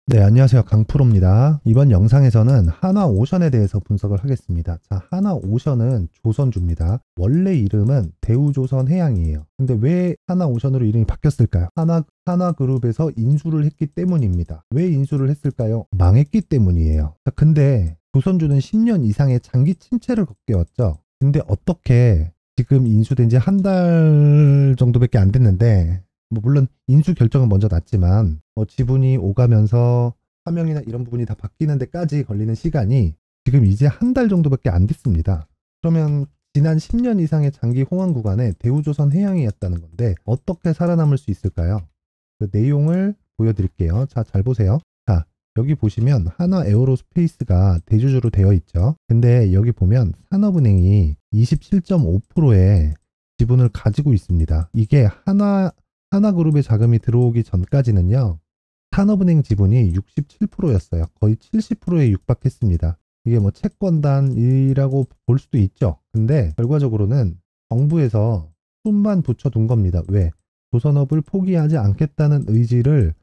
네, 안녕하세요. 강프로입니다. 이번 영상에서는 하나오션에 대해서 분석을 하겠습니다. 자, 하나오션은 조선주입니다. 원래 이름은 대우조선해양이에요. 근데 왜 하나오션으로 이름이 바뀌었을까요? 하나그룹에서 인수를 했기 때문입니다. 왜 인수를 했을까요? 망했기 때문이에요. 자, 근데 조선주는 10년 이상의 장기 침체를 겪어왔죠. 근데 어떻게 지금 인수된 지 한 달 정도밖에 안 됐는데 물론 인수 결정은 먼저 났지만 지분이 오가면서 사명이나 이런 부분이 다 바뀌는 데까지 걸리는 시간이 지금 이제 한 달 정도밖에 안 됐습니다. 그러면 지난 10년 이상의 장기 호황 구간에 대우조선 해양이었다는 건데 어떻게 살아남을 수 있을까요? 그 내용을 보여드릴게요. 자, 잘 보세요. 자, 여기 보시면 하나 에어로스페이스가 대주주로 되어 있죠. 근데 여기 보면 산업은행이 27.5%의 지분을 가지고 있습니다. 이게 하나그룹의 자금이 들어오기 전까지는요, 산업은행 지분이 67%였어요. 거의 70%에 육박했습니다. 이게 뭐 채권단이라고 볼 수도 있죠. 근데 결과적으로는 정부에서 손만 붙여둔 겁니다. 왜? 조선업을 포기하지 않겠다는 의지를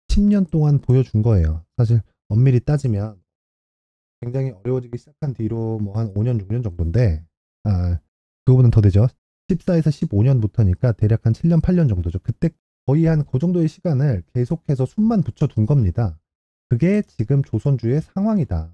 10년 동안 보여준 거예요. 사실 엄밀히 따지면 굉장히 어려워지기 시작한 뒤로 뭐 한 5년, 6년 정도인데, 그거보다는 더 되죠. 14에서 15년부터니까 대략 한 7년, 8년 정도죠. 그때 거의 한 그 정도의 시간을 계속해서 숨만 붙여둔 겁니다. 그게 지금 조선주의 상황이다.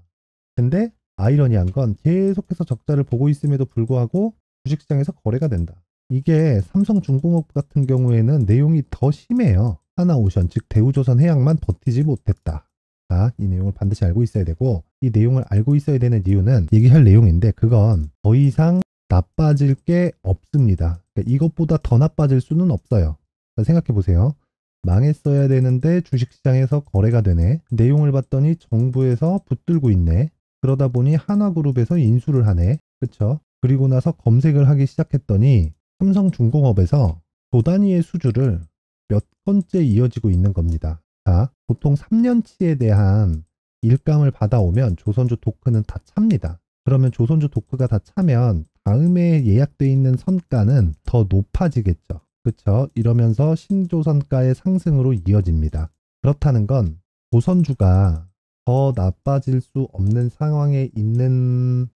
근데 아이러니한 건 계속해서 적자를 보고 있음에도 불구하고 주식시장에서 거래가 된다. 이게 삼성중공업 같은 경우에는 내용이 더 심해요. 하나오션, 즉 대우조선해양만 버티지 못했다. 자, 이 내용을 반드시 알고 있어야 되고, 이 내용을 알고 있어야 되는 이유는 얘기할 내용인데 그건 더 이상 나빠질 게 없습니다. 그러니까 이것보다 더 나빠질 수는 없어요. 생각해 보세요. 망했어야 되는데 주식시장에서 거래가 되네. 내용을 봤더니 정부에서 붙들고 있네. 그러다 보니 하나그룹에서 인수를 하네. 그쵸? 그리고 나서 검색을 하기 시작했더니 삼성중공업에서 조 단위의 수주를 몇 번째 이어지고 있는 겁니다. 자, 보통 3년치에 대한 일감을 받아오면 조선주 토크는 다 찹니다. 그러면 조선주 토크가 다 차면 다음에 예약돼 있는 선가는 더 높아지겠죠. 그렇죠? 이러면서 신조선가의 상승으로 이어집니다. 그렇다는 건 조선주가 더 나빠질 수 없는 상황에 있는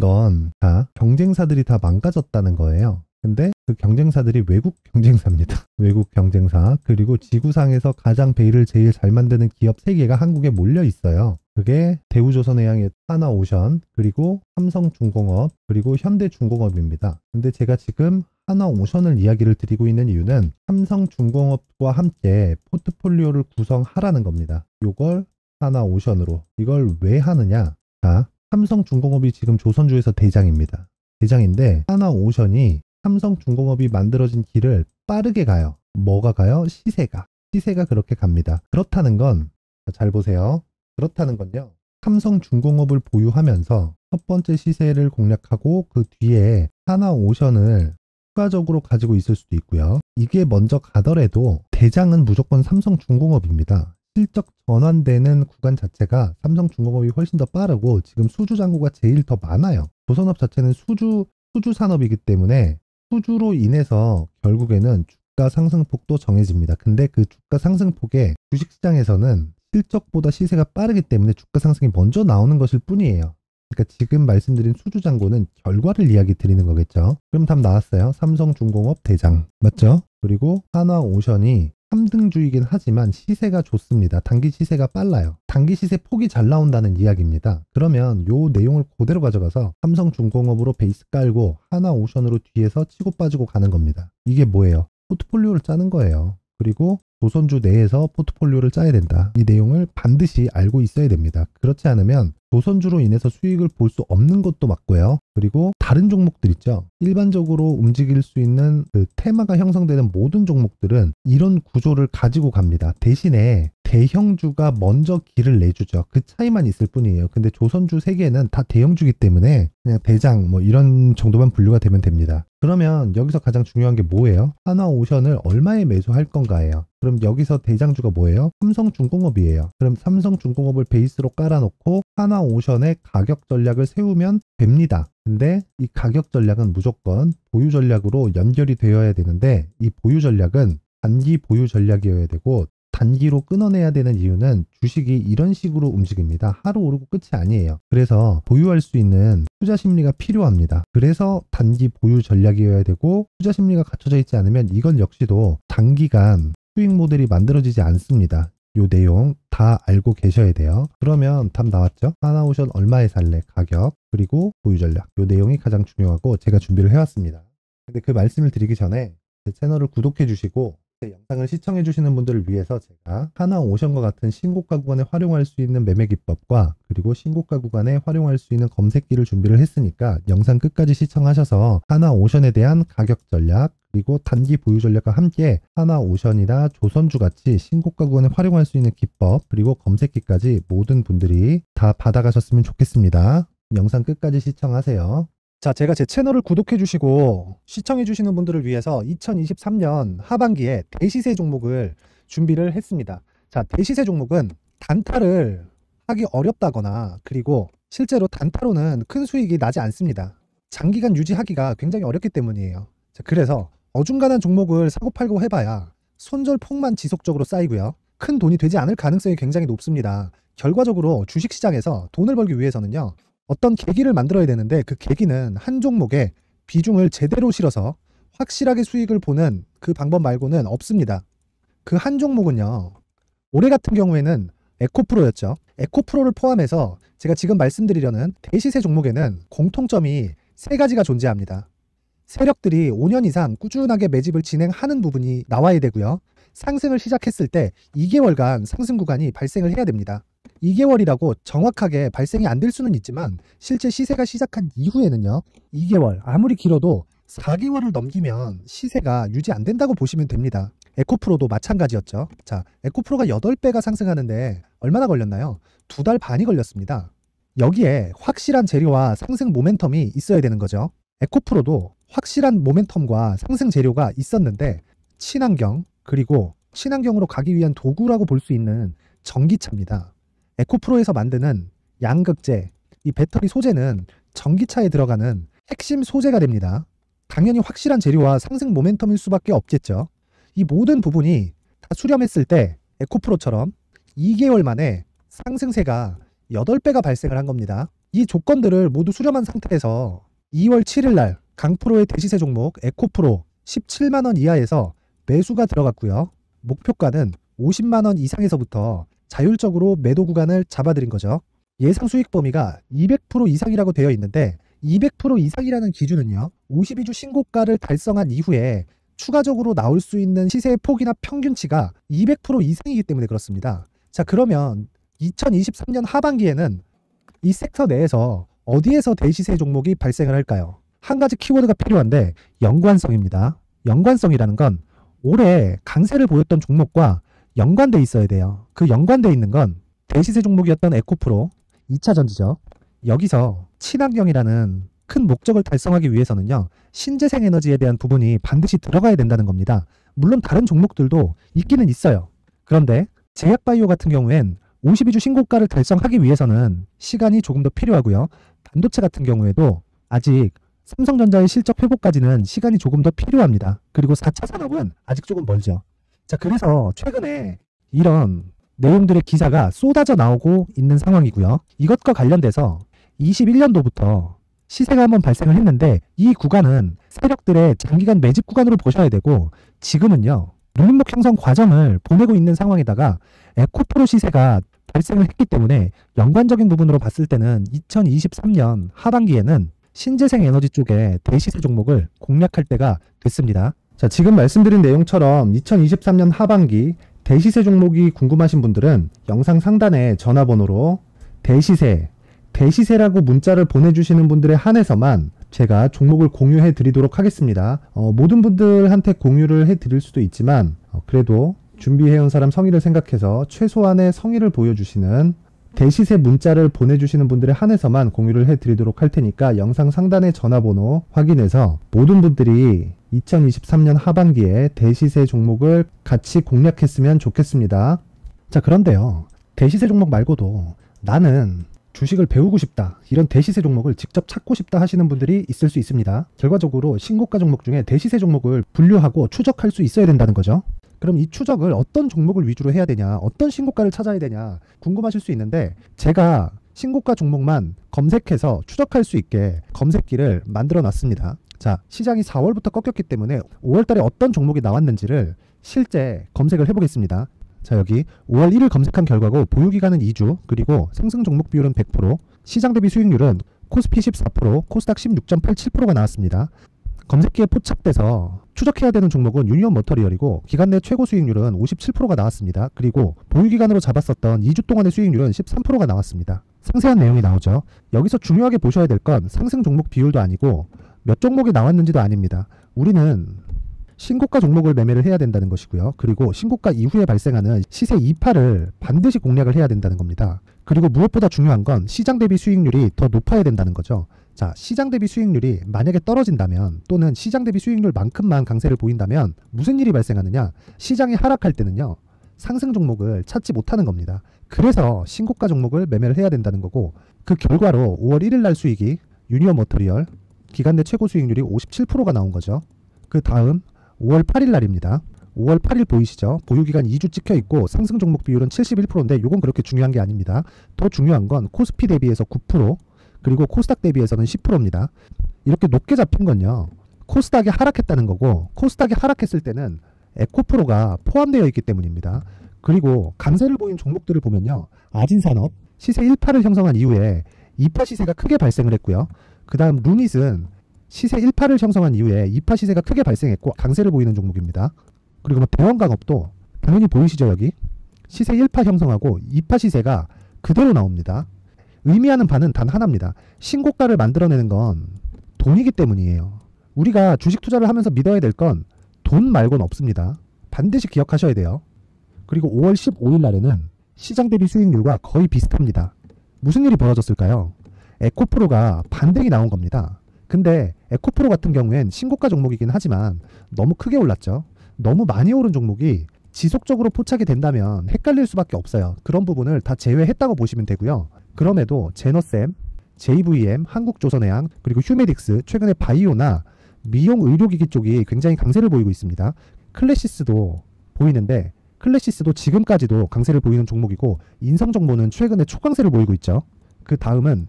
건 다 경쟁사들이 다 망가졌다는 거예요. 근데 그 경쟁사들이 외국 경쟁사입니다. 외국 경쟁사. 그리고 지구상에서 가장 베일을 제일 잘 만드는 기업 3개가 한국에 몰려 있어요. 그게 대우조선해양의 하나오션, 그리고 삼성중공업, 그리고 현대중공업입니다. 근데 제가 지금 하나오션을 이야기를 드리고 있는 이유는 삼성중공업과 함께 포트폴리오를 구성하라는 겁니다. 요걸 하나오션으로. 이걸 왜 하느냐? 자, 삼성중공업이 지금 조선주에서 대장입니다. 대장인데 하나오션이 삼성중공업이 만들어진 길을 빠르게 가요. 뭐가 가요? 시세가 그렇게 갑니다. 그렇다는 건, 잘 보세요. 그렇다는 건요, 삼성중공업을 보유하면서 첫 번째 시세를 공략하고 그 뒤에 하나오션을 추가적으로 가지고 있을 수도 있고요. 이게 먼저 가더라도 대장은 무조건 삼성중공업입니다. 실적 전환되는 구간 자체가 삼성중공업이 훨씬 더 빠르고 지금 수주 잔고가 제일 더 많아요. 조선업 자체는 수주 산업이기 때문에 수주로 인해서 결국에는 주가 상승폭도 정해집니다. 근데 그 주가 상승폭에 주식시장에서는 실적보다 시세가 빠르기 때문에 주가 상승이 먼저 나오는 것일 뿐이에요. 그러니까 지금 말씀드린 수주 잔고는 결과를 이야기 드리는 거겠죠. 그럼 답 나왔어요. 삼성중공업 대장. 맞죠? 그리고 하나오션이 3등주이긴 하지만 시세가 좋습니다. 단기 시세가 빨라요. 단기 시세 폭이 잘 나온다는 이야기입니다. 그러면 요 내용을 그대로 가져가서 삼성중공업으로 베이스 깔고 하나오션으로 뒤에서 치고 빠지고 가는 겁니다. 이게 뭐예요? 포트폴리오를 짜는 거예요. 그리고 조선주 내에서 포트폴리오를 짜야 된다. 이 내용을 반드시 알고 있어야 됩니다. 그렇지 않으면 조선주로 인해서 수익을 볼 수 없는 것도 맞고요. 그리고 다른 종목들 있죠. 일반적으로 움직일 수 있는 그 테마가 형성되는 모든 종목들은 이런 구조를 가지고 갑니다. 대신에 대형주가 먼저 길을 내주죠. 그 차이만 있을 뿐이에요. 근데 조선주 3개는 다 대형주기 때문에 그냥 대장 뭐 이런 정도만 분류가 되면 됩니다. 그러면 여기서 가장 중요한 게 뭐예요? 하나오션을 얼마에 매수할 건가예요. 그럼 여기서 대장주가 뭐예요? 삼성중공업이에요. 그럼 삼성중공업을 베이스로 깔아놓고 하나오션의 가격 전략을 세우면 됩니다. 근데 이 가격 전략은 무조건 보유 전략으로 연결이 되어야 되는데 이 보유 전략은 단기 보유 전략이어야 되고 단기로 끊어내야 되는 이유는 주식이 이런 식으로 움직입니다. 하루 오르고 끝이 아니에요. 그래서 보유할 수 있는 투자 심리가 필요합니다. 그래서 단기 보유 전략이어야 되고 투자 심리가 갖춰져 있지 않으면 이건 역시도 단기간 수익 모델이 만들어지지 않습니다. 요 내용 다 알고 계셔야 돼요. 그러면 답 나왔죠? 하나오션 얼마에 살래? 가격 그리고 보유 전략 요 내용이 가장 중요하고 제가 준비를 해왔습니다. 근데 그 말씀을 드리기 전에 제 채널을 구독해 주시고 제 영상을 시청해 주시는 분들을 위해서 제가 하나오션과 같은 신고가 구간에 활용할 수 있는 매매 기법과 그리고 신고가 구간에 활용할 수 있는 검색기를 준비를 했으니까 영상 끝까지 시청하셔서 하나오션에 대한 가격 전략 그리고 단기 보유 전략과 함께 하나오션이나 조선주 같이 신고가 구간에 활용할 수 있는 기법 그리고 검색기까지 모든 분들이 다 받아가셨으면 좋겠습니다. 영상 끝까지 시청하세요. 자, 제가 제 채널을 구독해 주시고 시청해 주시는 분들을 위해서 2023년 하반기에 대시세 종목을 준비를 했습니다. 자, 대시세 종목은 단타를 하기 어렵다거나 그리고 실제로 단타로는 큰 수익이 나지 않습니다. 장기간 유지하기가 굉장히 어렵기 때문이에요. 자, 그래서 어중간한 종목을 사고 팔고 해봐야 손절폭만 지속적으로 쌓이고요. 큰 돈이 되지 않을 가능성이 굉장히 높습니다. 결과적으로 주식시장에서 돈을 벌기 위해서는요. 어떤 계기를 만들어야 되는데 그 계기는 한 종목에 비중을 제대로 실어서 확실하게 수익을 보는 그 방법 말고는 없습니다. 그 한 종목은요. 올해 같은 경우에는 에코프로였죠. 에코프로를 포함해서 제가 지금 말씀드리려는 대시세 종목에는 공통점이 3가지가 존재합니다. 세력들이 5년 이상 꾸준하게 매집을 진행하는 부분이 나와야 되고요. 상승을 시작했을 때 2개월간 상승 구간이 발생을 해야 됩니다. 2개월이라고 정확하게 발생이 안 될 수는 있지만 실제 시세가 시작한 이후에는요. 2개월, 아무리 길어도 4개월을 넘기면 시세가 유지 안 된다고 보시면 됩니다. 에코프로도 마찬가지였죠. 자, 에코프로가 8배가 상승하는데 얼마나 걸렸나요? 2달 반이 걸렸습니다. 여기에 확실한 재료와 상승 모멘텀이 있어야 되는 거죠. 에코프로도 확실한 모멘텀과 상승 재료가 있었는데 친환경 그리고 친환경으로 가기 위한 도구라고 볼 수 있는 전기차입니다. 에코프로에서 만드는 양극재, 이 배터리 소재는 전기차에 들어가는 핵심 소재가 됩니다. 당연히 확실한 재료와 상승 모멘텀일 수밖에 없겠죠. 이 모든 부분이 다 수렴했을 때 에코프로처럼 2개월 만에 상승세가 8배가 발생을 한 겁니다. 이 조건들을 모두 수렴한 상태에서 2월 7일 날 강프로의 대시세 종목 에코프로 17만원 이하에서 매수가 들어갔고요. 목표가는 50만원 이상에서부터 자율적으로 매도 구간을 잡아드린 거죠. 예상 수익 범위가 200% 이상이라고 되어 있는데 200% 이상이라는 기준은요. 52주 신고가를 달성한 이후에 추가적으로 나올 수 있는 시세의 폭이나 평균치가 200% 이상이기 때문에 그렇습니다. 자, 그러면 2023년 하반기에는 이 섹터 내에서 어디에서 대시세 종목이 발생을 할까요? 한 가지 키워드가 필요한데 연관성입니다. 연관성이라는 건 올해 강세를 보였던 종목과 연관돼 있어야 돼요. 그 연관돼 있는 건 대시세 종목이었던 에코프로 2차전지죠. 여기서 친환경이라는 큰 목적을 달성하기 위해서는요. 신재생 에너지에 대한 부분이 반드시 들어가야 된다는 겁니다. 물론 다른 종목들도 있기는 있어요. 그런데 제약바이오 같은 경우엔 52주 신고가를 달성하기 위해서는 시간이 조금 더 필요하고요. 반도체 같은 경우에도 아직 삼성전자의 실적 회복까지는 시간이 조금 더 필요합니다. 그리고 4차 산업은 아직 조금 멀죠. 자, 그래서 최근에 이런 내용들의 기사가 쏟아져 나오고 있는 상황이고요. 이것과 관련돼서 21년도부터 시세가 한번 발생을 했는데 이 구간은 세력들의 장기간 매집 구간으로 보셔야 되고 지금은요. 눌림목 형성 과정을 보내고 있는 상황에다가 에코프로 시세가 발생을 했기 때문에 연관적인 부분으로 봤을 때는 2023년 하반기에는 신재생 에너지 쪽에 대시세 종목을 공략할 때가 됐습니다. 자, 지금 말씀드린 내용처럼 2023년 하반기 대시세 종목이 궁금하신 분들은 영상 상단에 전화번호로 대시세라고 문자를 보내주시는 분들에 한해서만 제가 종목을 공유해 드리도록 하겠습니다. 모든 분들한테 공유를 해 드릴 수도 있지만 그래도 준비해온 사람 성의를 생각해서 최소한의 성의를 보여주시는 대시세 문자를 보내주시는 분들에 한해서만 공유를 해드리도록 할 테니까 영상 상단의 전화번호 확인해서 모든 분들이 2023년 하반기에 대시세 종목을 같이 공략했으면 좋겠습니다. 자, 그런데요. 대시세 종목 말고도 나는 주식을 배우고 싶다. 이런 대시세 종목을 직접 찾고 싶다 하시는 분들이 있을 수 있습니다. 결과적으로 신고가 종목 중에 대시세 종목을 분류하고 추적할 수 있어야 된다는 거죠. 그럼 이 추적을 어떤 종목을 위주로 해야 되냐, 어떤 신고가를 찾아야 되냐 궁금하실 수 있는데, 제가 신고가 종목만 검색해서 추적할 수 있게 검색기를 만들어 놨습니다. 자, 시장이 4월부터 꺾였기 때문에 5월 달에 어떤 종목이 나왔는지를 실제 검색을 해보겠습니다. 자, 여기 5월 1일 검색한 결과고 보유기간은 2주, 그리고 상승 종목 비율은 100%, 시장 대비 수익률은 코스피 14%, 코스닥 16.87%가 나왔습니다. 검색기에 포착돼서 추적해야 되는 종목은 유니온 머터리얼이고 기간 내 최고 수익률은 57%가 나왔습니다. 그리고 보유기간으로 잡았었던 2주 동안의 수익률은 13%가 나왔습니다. 상세한 내용이 나오죠. 여기서 중요하게 보셔야 될 건 상승 종목 비율도 아니고 몇 종목이 나왔는지도 아닙니다. 우리는 신고가 종목을 매매를 해야 된다는 것이고요. 그리고 신고가 이후에 발생하는 시세 이파를 반드시 공략을 해야 된다는 겁니다. 그리고 무엇보다 중요한 건 시장 대비 수익률이 더 높아야 된다는 거죠. 자, 시장 대비 수익률이 만약에 떨어진다면, 또는 시장 대비 수익률만큼만 강세를 보인다면 무슨 일이 발생하느냐? 시장이 하락할 때는요, 상승 종목을 찾지 못하는 겁니다. 그래서 신고가 종목을 매매를 해야 된다는 거고, 그 결과로 5월 1일 날 수익이 유니온 머터리얼 기간 내 최고 수익률이 57%가 나온 거죠. 그 다음 5월 8일 날입니다. 5월 8일 보이시죠? 보유기간 2주 찍혀 있고 상승 종목 비율은 71%인데 이건 그렇게 중요한 게 아닙니다. 더 중요한 건 코스피 대비해서 9%, 그리고 코스닥 대비해서는 10%입니다. 이렇게 높게 잡힌 건요, 코스닥이 하락했다는 거고, 코스닥이 하락했을 때는 에코프로가 포함되어 있기 때문입니다. 그리고 강세를 보인 종목들을 보면요, 아진산업 시세 1파를 형성한 이후에 2파 시세가 크게 발생을 했고요. 그 다음 루닛은 시세 1파를 형성한 이후에 2파 시세가 크게 발생했고 강세를 보이는 종목입니다. 그리고 뭐 대원강업도 당연히 보이시죠? 여기 시세 1파 형성하고 2파 시세가 그대로 나옵니다. 의미하는 바는 단 하나입니다. 신고가를 만들어내는 건 돈이기 때문이에요. 우리가 주식 투자를 하면서 믿어야 될 건 돈 말고는 없습니다. 반드시 기억하셔야 돼요. 그리고 5월 15일 날에는 시장 대비 수익률과 거의 비슷합니다. 무슨 일이 벌어졌을까요? 에코프로가 반등이 나온 겁니다. 근데 에코프로 같은 경우엔 신고가 종목이긴 하지만 너무 크게 올랐죠. 너무 많이 오른 종목이 지속적으로 포착이 된다면 헷갈릴 수밖에 없어요. 그런 부분을 다 제외했다고 보시면 되고요. 그럼에도 제너셈, JVM, 한국조선해양, 그리고 휴메딕스, 최근에 바이오나 미용 의료기기 쪽이 굉장히 강세를 보이고 있습니다. 클래시스도 보이는데, 클래시스도 지금까지도 강세를 보이는 종목이고, 인성정보는 최근에 초강세를 보이고 있죠. 그 다음은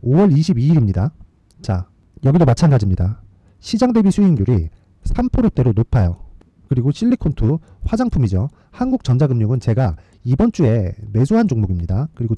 5월 22일입니다. 자, 여기도 마찬가지입니다. 시장 대비 수익률이 3%대로 높아요. 그리고 실리콘2 화장품이죠. 한국전자금융은 제가 이번 주에 매수한 종목입니다. 그리고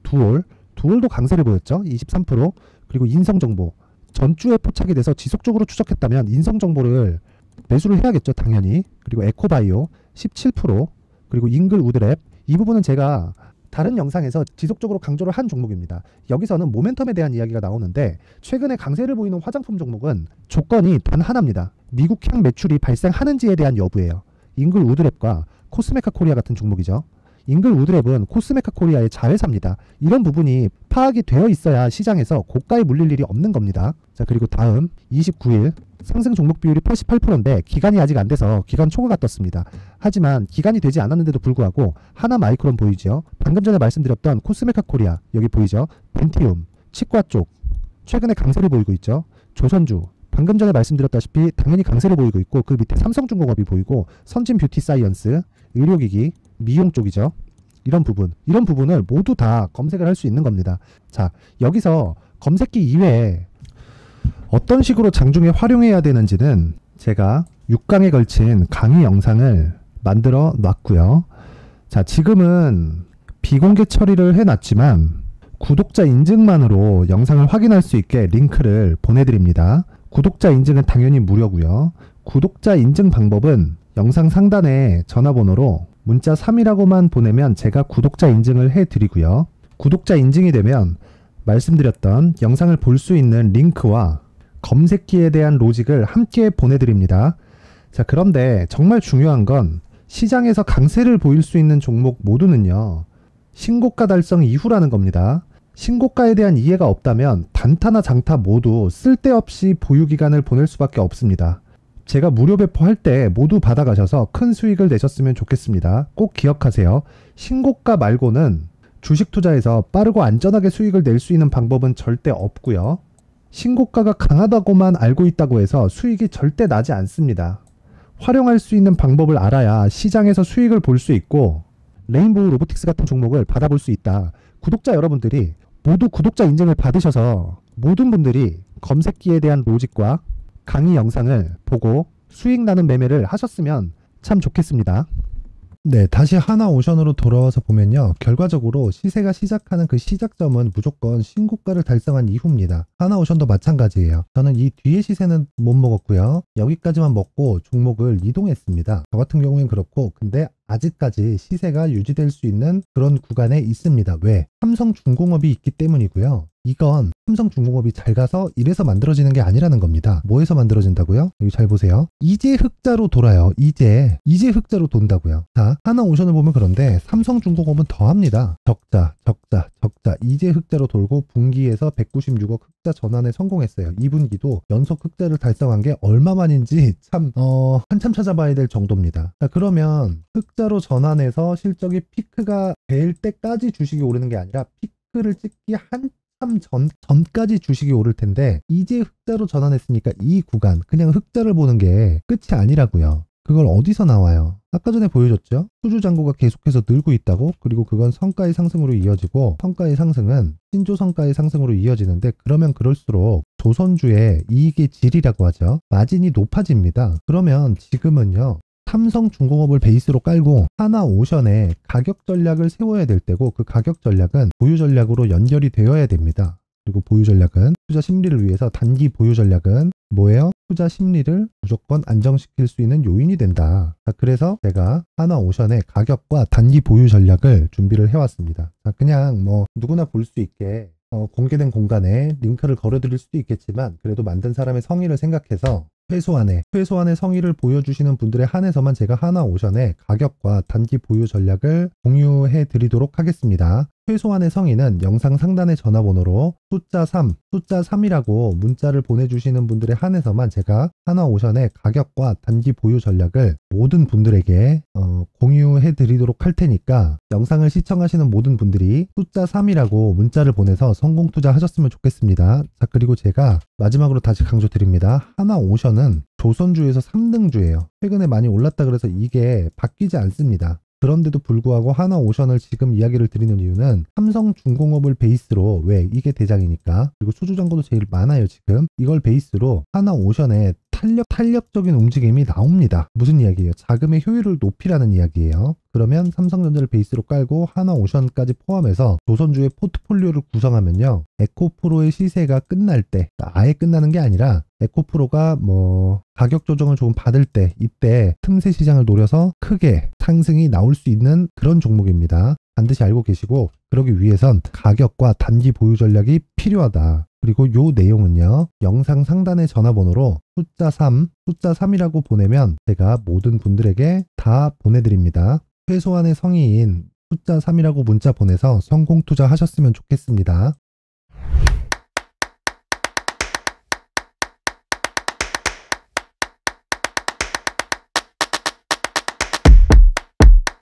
두올도 강세를 보였죠. 23%. 그리고 인성정보 전주에 포착이 돼서 지속적으로 추적했다면 인성정보를 매수를 해야겠죠. 당연히. 그리고 에코바이오 17%. 그리고 잉글우드랩, 이 부분은 제가 다른 영상에서 지속적으로 강조를 한 종목입니다. 여기서는 모멘텀에 대한 이야기가 나오는데, 최근에 강세를 보이는 화장품 종목은 조건이 단 하나입니다. 미국향 매출이 발생하는지에 대한 여부예요. 잉글우드랩과 코스메카 코리아 같은 종목이죠. 잉글우드랩은 코스메카 코리아의 자회사입니다. 이런 부분이 파악이 되어 있어야 시장에서 고가에 물릴 일이 없는 겁니다. 자, 그리고 다음 29일 상승 종목 비율이 88%인데 기간이 아직 안 돼서 기간 초과가 떴습니다. 하지만 기간이 되지 않았는데도 불구하고 하나마이크론 보이죠. 방금 전에 말씀드렸던 코스메카 코리아 여기 보이죠. 벤티움, 치과 쪽 최근에 강세를 보이고 있죠. 조선주 방금 전에 말씀드렸다시피 당연히 강세를 보이고 있고, 그 밑에 삼성중공업이 보이고, 선진 뷰티 사이언스, 의료기기, 미용 쪽이죠. 이런 부분을 모두 다 검색을 할 수 있는 겁니다. 자, 여기서 검색기 이외에 어떤 식으로 장중에 활용해야 되는지는 제가 6강에 걸친 강의 영상을 만들어 놨고요. 자, 지금은 비공개 처리를 해놨지만 구독자 인증만으로 영상을 확인할 수 있게 링크를 보내드립니다. 구독자 인증은 당연히 무료고요. 구독자 인증 방법은 영상 상단에 전화번호로 문자 3이라고만 보내면 제가 구독자 인증을 해드리고요. 구독자 인증이 되면 말씀드렸던 영상을 볼 수 있는 링크와 검색기에 대한 로직을 함께 보내드립니다. 자, 그런데 정말 중요한 건 시장에서 강세를 보일 수 있는 종목 모두는요, 신고가 달성 이후라는 겁니다. 신고가에 대한 이해가 없다면 단타나 장타 모두 쓸데없이 보유기간을 보낼 수밖에 없습니다. 제가 무료 배포할 때 모두 받아가셔서 큰 수익을 내셨으면 좋겠습니다. 꼭 기억하세요. 신고가 말고는 주식 투자에서 빠르고 안전하게 수익을 낼 수 있는 방법은 절대 없고요. 신고가가 강하다고만 알고 있다고 해서 수익이 절대 나지 않습니다. 활용할 수 있는 방법을 알아야 시장에서 수익을 볼 수 있고 레인보우 로보틱스 같은 종목을 받아볼 수 있다. 구독자 여러분들이 모두 구독자 인증을 받으셔서 모든 분들이 검색기에 대한 로직과 강의 영상을 보고 수익 나는 매매를 하셨으면 참 좋겠습니다. 네, 다시 하나오션으로 돌아와서 보면요. 결과적으로 시세가 시작하는 그 시작점은 무조건 신고가를 달성한 이후입니다. 하나오션도 마찬가지예요. 저는 이 뒤에 시세는 못 먹었고요. 여기까지만 먹고 종목을 이동했습니다. 저 같은 경우엔 그렇고, 근데 아직까지 시세가 유지될 수 있는 그런 구간에 있습니다. 왜? 삼성중공업이 있기 때문이고요. 이건 삼성중공업이 잘 가서 이래서 만들어지는 게 아니라는 겁니다. 뭐에서 만들어진다고요? 여기 잘 보세요. 이제 흑자로 돌아요. 이제 흑자로 돈다고요. 자, 하나오션을 보면 그런데 삼성중공업은 더합니다. 적자. 이제 흑자로 돌고 분기에서 196억 흑자 전환에 성공했어요. 2분기도 연속 흑자를 달성한 게 얼마만인지 참 한참 찾아봐야 될 정도입니다. 자, 그러면 흑자로 전환해서 실적이 피크가 될 때까지 주식이 오르는 게 아니라 피크를 찍기 전까지 주식이 오를 텐데 이제 흑자로 전환했으니까 이 구간 그냥 흑자를 보는 게 끝이 아니라고요. 그걸 어디서 나와요? 아까 전에 보여줬죠? 수주잔고가 계속해서 늘고 있다고? 그리고 그건 성과의 상승으로 이어지고 성과의 상승은 신조성과의 상승으로 이어지는데 그러면 그럴수록 조선주의 이익의 질이라고 하죠. 마진이 높아집니다. 그러면 지금은요. 삼성중공업을 베이스로 깔고 하나오션의 가격 전략을 세워야 될 때고 그 가격 전략은 보유 전략으로 연결이 되어야 됩니다. 그리고 보유 전략은 투자 심리를 위해서 단기 보유 전략은 뭐예요? 투자 심리를 무조건 안정시킬 수 있는 요인이 된다. 자, 그래서 제가 하나오션의 가격과 단기 보유 전략을 준비를 해왔습니다. 자, 그냥 뭐 누구나 볼 수 있게 공개된 공간에 링크를 걸어드릴 수도 있겠지만 그래도 만든 사람의 성의를 생각해서 최소한의 성의를 보여주시는 분들에 한해서만 제가 하나오션의 가격과 단기 보유 전략을 공유해 드리도록 하겠습니다. 최소한의 성의는 영상 상단의 전화번호로 숫자 3이라고 문자를 보내주시는 분들에 한해서만 제가 하나오션의 가격과 단기 보유 전략을 모든 분들에게 공유해 드리도록 할 테니까 영상을 시청하시는 모든 분들이 숫자 3이라고 문자를 보내서 성공 투자하셨으면 좋겠습니다. 자, 그리고 제가 마지막으로 다시 강조드립니다. 하나오션은 조선주에서 3등주예요. 최근에 많이 올랐다 그래서 이게 바뀌지 않습니다. 그런데도 불구하고 하나오션을 지금 이야기를 드리는 이유는 삼성중공업을 베이스로 왜 이게 대장이니까 그리고 수주잔고도 제일 많아요 지금 이걸 베이스로 하나오션의 탄력적인 움직임이 나옵니다. 무슨 이야기예요? 자금의 효율을 높이라는 이야기예요. 그러면 삼성전자를 베이스로 깔고 하나오션까지 포함해서 조선주의 포트폴리오를 구성하면요. 에코프로의 시세가 끝날 때 아예 끝나는 게 아니라 에코프로가 뭐 가격 조정을 조금 받을 때 이때 틈새 시장을 노려서 크게 상승이 나올 수 있는 그런 종목입니다. 반드시 알고 계시고 그러기 위해선 가격과 단기 보유 전략이 필요하다. 그리고 요 내용은요. 영상 상단의 전화번호로 숫자 3이라고 보내면 제가 모든 분들에게 다 보내드립니다. 최소한의 성의인 숫자 3이라고 문자 보내서 성공 투자하셨으면 좋겠습니다.